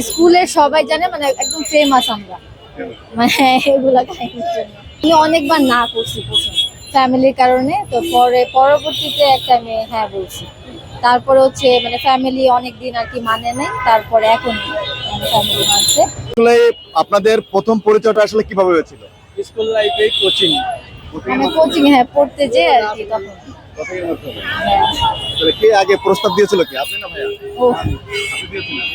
স্কুলের সবাই জানে, মানে একদম ফেমাস আমরা, মানে এগুলা কাহিনীর জন্য আমি অনেকবার না করছি প্রথমে ফ্যামিলির কারণে। তো পরবর্তীতে একটা আমি হ্যাঁ বলছি। তারপরে হচ্ছে মানে ফ্যামিলি অনেকদিন আর কি মানে নাই, তারপরে এখন ফ্যামিলি মানছে। আসলে আপনাদের প্রথম পরিচয়টা আসলে কিভাবে হয়েছিল? স্কুল লাইফে কোচিং মানে কোচিং হ্যাঁ পড়তে যে আর কি তখন। কোচিংয়ের মাধ্যমে। হ্যাঁ। তাহলে কে আগে প্রস্তাব দিয়েছিল, কি আপনি না ভাইয়া? ও আপনি দিয়েছিলেন?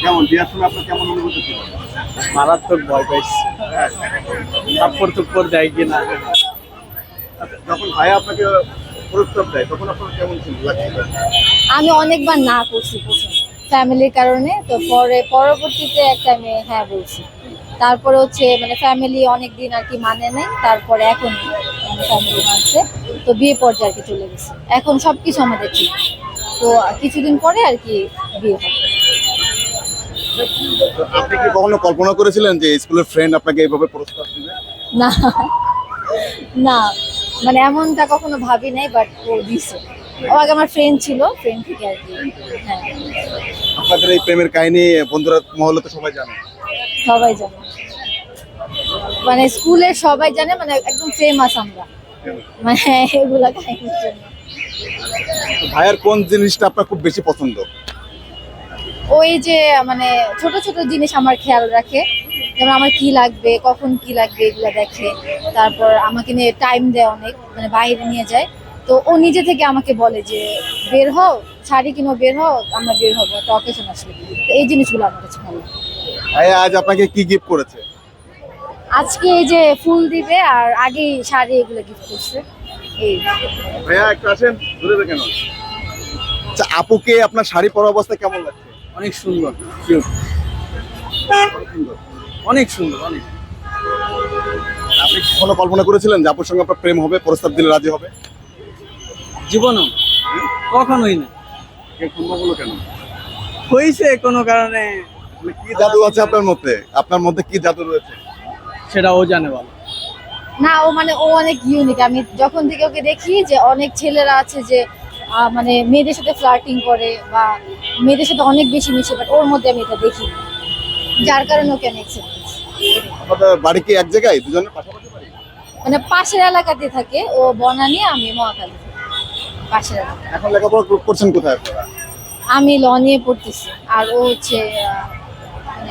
কেমন বিয়ার সময় আপনার কেমন অনুভূতি ছিল? মারাত্মক ভয় পাইছি, থাপ্পড় দেয় কিনা। আচ্ছা, যখন ভাইয়া আপনাকে প্রস্তাব দেয় তখন আপনার কেমন ছিল, লাগছিল? আমি অনেকবার না করছি প্রথমে ফ্যামিলির কারণে। তো পরবর্তীতে একটা আমি হ্যাঁ বলছি। তারপরে হচ্ছে মানে ফ্যামিলি অনেকদিন আর কি মানে নাই, তারপরে এখন ফ্যামিলি মানছে। তো বিয়ে পর্যায়ে আর কি চলে গেছে, এখন সবকিছু আমাদের ঠিক। তো কিছুদিন পরে আর কি বিয়ে হবে। তো আপনি কি কখনো কল্পনা করেছিলেন যে স্কুলের ফ্রেন্ড আপনাকে এইভাবে প্রস্তাব দিবে? না না, মানে এমনটা কখনো ভাবি নাই, বাট ও দিছে। ও আগে আমার ফ্রেন্ড ছিল, ফ্রেন্ড থেকে আর কি। হ্যাঁ, আপনাদের এই প্রেমের কাহিনী বন্ধুরা মহলে তো সবাই জানে। সবাই জানে, মানে স্কুলের সবাই জানে, মানে একদম ফেমাস আমরা, মানে এগুলা কাহিনীর জন্য। তো ভাইয়ার কোন জিনিসটা আপনার খুব বেশি পছন্দ? ওই যে মানে ছোট ছোট জিনিস আমার খেয়াল রাখে, যেমন আমার কি লাগবে, কখন কি লাগবে এগুলা দেখে। তারপর আমাকে নিয়ে টাইম দেয় অনেক, মানে বাইরে নিয়ে যায়। তো ও নিজে থেকে আমাকে বলে যে বের হও, শাড়ি কিনো, বের হও, আমরা বের হবো একটা অকেশন আসলে। তো এই জিনিসগুলো আমার কাছে ভালো লাগে। ভাইয়া আজ আপনাকে কি গিফট করেছে? আজকে এই যে ফুল দিবে, আর আগেই শাড়ি এগুলো গিফট করছে। এই ভাইয়া একটু আসেন, ঘুরে দেখেন। আচ্ছা, আপুকে আপনার শাড়ি পরা অবস্থা কেমন লাগছে? অনেক সুন্দর, কিউট, অনেক সুন্দর, অনেক। আপনি কি কখনো কল্পনা করেছিলেন যে আপুর সঙ্গে আপনার প্রেম হবে, প্রস্তাব দিলে রাজি হবে? জীবনও কখনোই না। কেন সম্ভব হলো কেন? হয়েছে কোনো কারণে, মানে কি জাদু আছে আপনার মধ্যে? আপনার মধ্যে কি জাদু রয়েছে? সেটা ও জানে ভালো। না, ও মানে ও অনেক ইউনিক। আমি যখন থেকে ওকে দেখি যে অনেক ছেলেরা আছে যে মানে মেয়েদের সাথে ফ্লার্টিং করে বা মেয়েদের সাথে অনেক বেশি মিশে, বাট ওর মধ্যে আমি এটা দেখি, যার কারণে ওকে আমি অ্যাকসেপ্ট করছি। আপনাদের বাড়ি কি এক জায়গায়, দুজনের পাশাপাশি বাড়ি? মানে পাশের এলাকাতে থাকে ও, বনানী, আমি মহাখালী, পাশের এলাকা। এখন লেখাপড়া করছেন কোথায় আপনারা? আমি ল নিয়ে পড়তেছি, আর ও হচ্ছে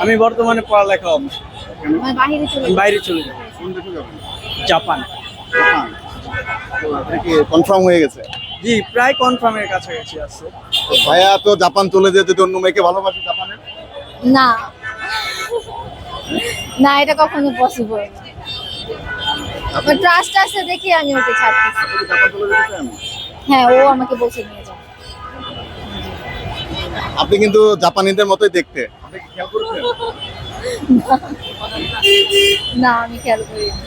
আমি বর্তমানে পড়ালেখা অবশ্য মানে বাহিরে চলে আমি বাইরে চলে যাবো, কোন দেশে যাবেন? জাপান। জাপান? তো আপনি কি কনফার্ম হয়ে গেছে? জি, প্রায় কনফার্মের কাছাকাছি আছে। তো ভাইয়া তো জাপান চলে যেতে যদি অন্য মেয়েকে ভালোবাসে জাপানে? না না, এটা কখনো পসিবল না। ট্রাস্ট আছে দেখি আমি ওকে ছাড়তেছি। আপনি কি জাপান চলে যেতে চান? হ্যাঁ, ও আমাকে বলছে নিয়ে যাও। আপনি কিন্তু জাপানিদের মতোই দেখতে, আপনি কি খেয়াল করেছেন? না, আমি খেয়াল করিনি।